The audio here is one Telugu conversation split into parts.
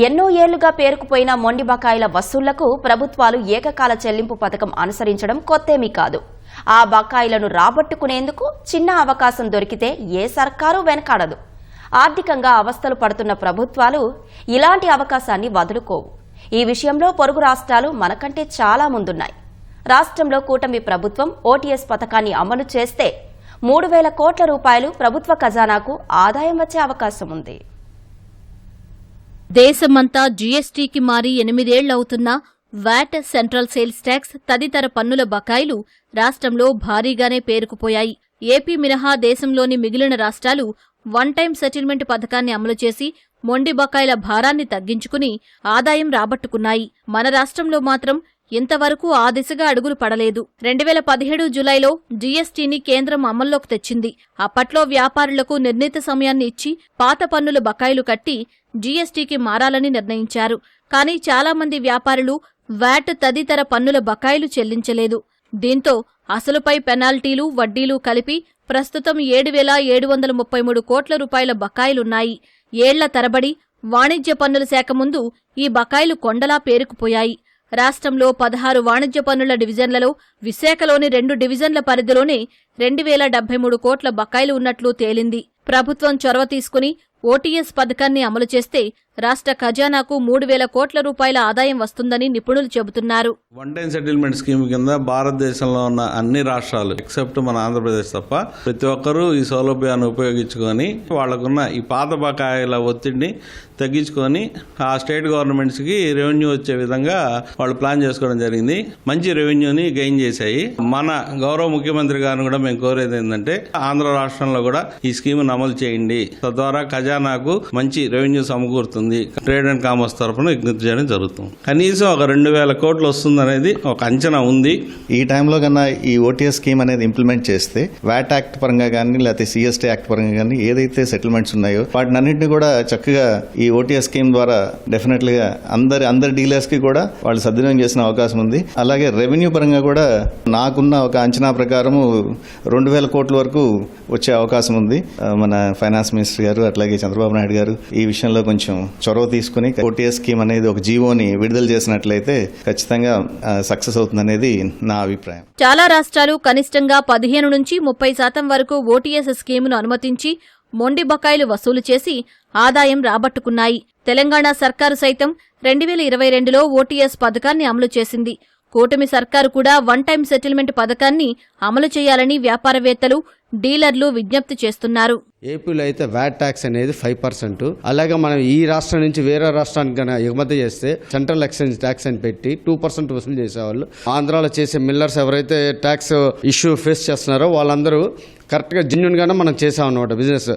ఎన్నో ఏళ్లుగా పేరుకుపోయిన మొండి బకాయిల వసూళ్లకు ప్రభుత్వాలు ఏకకాల చెల్లింపు పథకం అనుసరించడం కొత్తేమీ కాదు. ఆ బకాయిలను రాబట్టుకునేందుకు చిన్న అవకాశం దొరికితే ఏ సర్కారు వెనకాడదు. ఆర్థికంగా అవస్థలు పడుతున్న ప్రభుత్వాలు ఇలాంటి అవకాశాన్ని వదులుకోవు. ఈ విషయంలో పొరుగు రాష్ట్రాలు మనకంటే చాలా ముందున్నాయి. రాష్ట్రంలో కూటమి ప్రభుత్వం ఓటీఎస్ పథకాన్ని అమలు చేస్తే 3,000 కోట్ల రూపాయలు ప్రభుత్వ ఖజానాకు ఆదాయం వచ్చే అవకాశం ఉంది. దేశమంతా జీఎస్టీకి మారి 8 ఏళ్లవుతున్నా వ్యాట్, సెంట్రల్ సేల్స్ ట్యాక్స్ తదితర పన్నుల బకాయిలు రాష్ట్రంలో భారీగానే పేరుకుపోయాయి. ఏపీ మినహా దేశంలోని మిగిలిన రాష్ట్రాలు వన్ టైం సెటిల్మెంట్ పథకాన్ని అమలు చేసి మొండి బకాయిల భారాన్ని తగ్గించుకుని ఆదాయం రాబట్టుకున్నాయి. మన రాష్ట్రంలో మాత్రం ఇంతవరకు ఆ దిశగా అడుగులు పడలేదు. 2017 జులైలో జీఎస్టీని కేంద్రం అమల్లోకి తెచ్చింది. అప్పట్లో వ్యాపారులకు నిర్ణీత సమయాన్ని ఇచ్చి పాత పన్నుల బకాయిలు కట్టి జీఎస్టీకి మారాలని నిర్ణయించారు. కానీ చాలా మంది వ్యాపారులు వ్యాట్ తదితర పన్నుల బకాయిలు చెల్లించలేదు. దీంతో అసలుపై పెనాల్టీలు, వడ్డీలు కలిపి ప్రస్తుతం 7,733 కోట్ల రూపాయల బకాయిలున్నాయి. ఏళ్ల తరబడి వాణిజ్య పన్నుల శాఖ ముందు ఈ బకాయిలు కొండలా పేరుకుపోయాయి. రాష్ట్రంలో 16 వాణిజ్య పన్నుల డివిజన్లలో విశాఖలోని 2 డివిజన్ల పరిధిలోనే 2,073 కోట్ల బకాయిలు ఉన్నట్లు తేలింది. ప్రభుత్వం చొరవ తీసుకుని ఓటీఎస్ పథకాన్ని అమలు చేస్తే రాష్ట్ర ఖజానాకు 3,000 కోట్ల రూపాయల ఆదాయం వస్తుందని నిపుణులు చెబుతున్నారు. వన్ టైం సెటిల్మెంట్ స్కీమ్ కింద భారతదేశంలో ఉన్న అన్ని రాష్ట్రాలు ఎక్సెప్ట్ మన ఆంధ్రప్రదేశ్ తప్ప ప్రతి ఒక్కరూ ఈ సౌలభ్యాన్ని ఉపయోగించుకొని వాళ్లకున్న ఈ పాత బకాయిల ఒత్తిడిని తగ్గించుకొని ఆ స్టేట్ గవర్నమెంట్స్ కి రెవెన్యూ వచ్చే విధంగా వాళ్ళు ప్లాన్ చేసుకోవడం జరిగింది. మంచి రెవెన్యూని గెయిన్ చేశాయి. మన గౌరవ ముఖ్యమంత్రి గారిని కూడా మేము కోరేది ఏంటంటే ఆంధ్ర రాష్ట్రంలో కూడా ఈ స్కీమ్ను అమలు చేయండి. తద్వారా ఖజానాకు మంచి రెవెన్యూ సమకూరుతుంది. ట్రేడ్ అండ్ కామర్స్ తరఫున విజ్ఞప్తి చేయడం జరుగుతుంది. కనీసం ఒక 2,000 కోట్లు వస్తుంది అనేది ఒక అంచనా ఉంది. ఈ టైంలో కన్నా ఈ ఓటీఎస్ స్కీమ్ అనేది ఇంప్లిమెంట్ చేస్తే వ్యాట్ యాక్ట్ పరంగా కానీ లేకపోతే సిఎస్టీ యాక్ట్ పరంగా కానీ ఏదైతే సెటిల్మెంట్స్ ఉన్నాయో వాటిని అన్నింటినీ కూడా చక్కగా ఈ ఓటీఎస్ స్కీమ్ ద్వారా డెఫినెట్ గా అందరి డీలర్స్ కి కూడా వాళ్ళు సద్వినియోగం చేసిన అవకాశం ఉంది. అలాగే రెవెన్యూ పరంగా కూడా నాకున్న ఒక అంచనా ప్రకారం 2,000 కోట్ల వరకు వచ్చే అవకాశం ఉంది. మన ఫైనాన్స్ మినిస్టర్ గారు అట్లాగే చంద్రబాబు నాయుడు గారు ఈ విషయంలో కొంచెం చొరవ తీసుకుని ఓటీఎస్ స్కీమ్ అనేది ఒక జీవోని విడుదల చేసినట్లయితే ఖచ్చితంగా సక్సెస్ అవుతుందనేది నా అభిప్రాయం. చాలా రాష్ట్రాలు కనిష్టంగా 15 నుంచి 30% వరకు ఓటీఎస్ స్కీమును అనుమతించి మొండి బకాయిలు వసూలు చేసి ఆదాయం రాబట్టుకున్నాయి. తెలంగాణ సర్కారు సైతం 2022లో ఓటీఎస్ పథకాన్ని అమలు చేసింది. కూటమి సర్కారు కూడా వన్ టైం సెటిల్మెంట్ పథకాన్ని అమలు చేయాలని వ్యాపారవేత్తలు, డీలర్లు విజ్ఞప్తి చేస్తున్నారు. ఏపీలో అయితే వ్యాట్ ట్యాక్స్ అనేది 5%. అలాగే మనం ఈ రాష్ట్రం నుంచి వేరే రాష్ట్రానికి ఎగుమతి చేస్తే సెంట్రల్ ఎక్స్చేంజ్ ట్యాక్స్ అని పెట్టి 2% వసూలు చేసేవాళ్ళు. ఆంధ్రాలో చేసే మిల్లర్స్ ఎవరైతే ట్యాక్స్ ఇష్యూ ఫేస్ చేస్తున్నారో వాళ్ళందరూ కరెక్ట్గా జెన్యున్ గానే మనం చేసాం అనమాట బిజినెస్.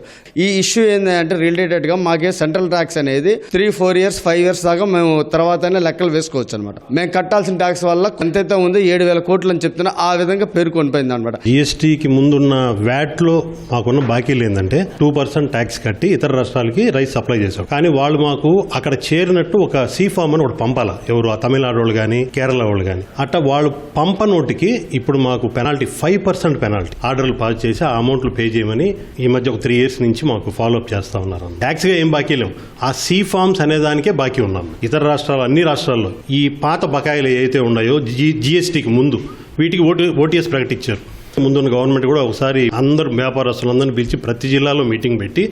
ఈ ఇష్యూ ఏంటంటే రిలేటెడ్ గా మాకే సెంట్రల్ ట్యాక్స్ అనేది 3-4 ఇయర్స్ 5 ఇయర్స్ దాకా మేము తర్వాతనే లెక్కలు వేసుకోవచ్చు అనమాట. మేము కట్టాల్సిన ట్యాక్స్ వల్ల ఎంతైతే ఉంది 7,000 కోట్లు అని చెప్తున్నా ఆ విధంగా పేరుకొని పోయింది అనమాట. జీఎస్టీకి ముందున్న వ్యాట్ లో మాకున్న బాకీలు ఏంటంటే 2% ట్యాక్స్ కట్టి ఇతర రాష్ట్రాలకి రైస్ సప్లై చేశాం. కానీ వాళ్ళు మాకు అక్కడ చేరినట్టు ఒక సీఫామ్ అని ఒకటి పంపాల. ఎవరు తమిళనాడు వాళ్ళు కానీ కేరళ వాళ్ళు కానీ అట్లా వాళ్ళు పంపనోటికి ఇప్పుడు మాకు పెనాల్టీ 5% పెనాల్టీ ఆర్డర్లు పాస్ చేసి ఆ అమౌంట్లు పే చేయమని ఈ మధ్య ఒక 3 ఇయర్స్ నుంచి మాకు ఫాలోఅప్ చేస్తా ఉన్నారు. ట్యాక్స్ గా ఏం బాకీ లేవు, ఆ సీ ఫార్మ్స్ అనే దానికే బాకీ ఉన్నాం. ఇతర రాష్ట్రాలు అన్ని రాష్ట్రాల్లో ఈ పాత బకాయిలు ఏవైతే ఉన్నాయో జీఎస్టీకి ముందు వీటికి ఓటీఎస్ ప్రకటించారు. ముందున్న గవర్నమెంట్ కూడా ఒకసారి అందరు వ్యాపారస్తులందరినీ పిలిచి ప్రతి జిల్లాలో మీటింగ్ పెట్టి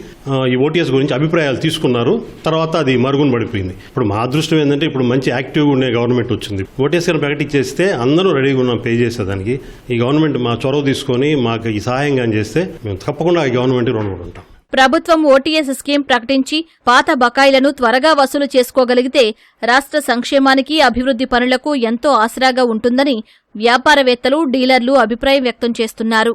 ఈ ఓటీఎస్ గురించి అభిప్రాయాలు తీసుకున్నారు. తర్వాత అది మరుగున పడిపోయింది. ఇప్పుడు మా అదృష్టం ఏంటంటే ఇప్పుడు మంచి యాక్టివ్గా ఉండే గవర్నమెంట్ వచ్చింది. ఓటీఎస్ గారిని ప్రకటించేస్తే అందరూ రెడీగా ఉన్నాం పే చేసేదానికి. ఈ గవర్నమెంట్ మా చొరవ తీసుకొని మాకు ఈ సహాయంగా చేస్తే మేము తప్పకుండా ఈ గవర్నమెంట్ రుణపడి ఉంటాం. ప్రభుత్వం ఓటీఎస్ స్కీమ్ ప్రకటించి పాత బకాయిలను త్వరగా వసూలు చేసుకోగలిగితే రాష్ట్ర సంక్షేమానికి, అభివృద్ధి పనులకు ఎంతో ఆసరాగా ఉంటుందని వ్యాపారవేత్తలు, డీలర్లు అభిప్రాయం వ్యక్తం చేస్తున్నారు.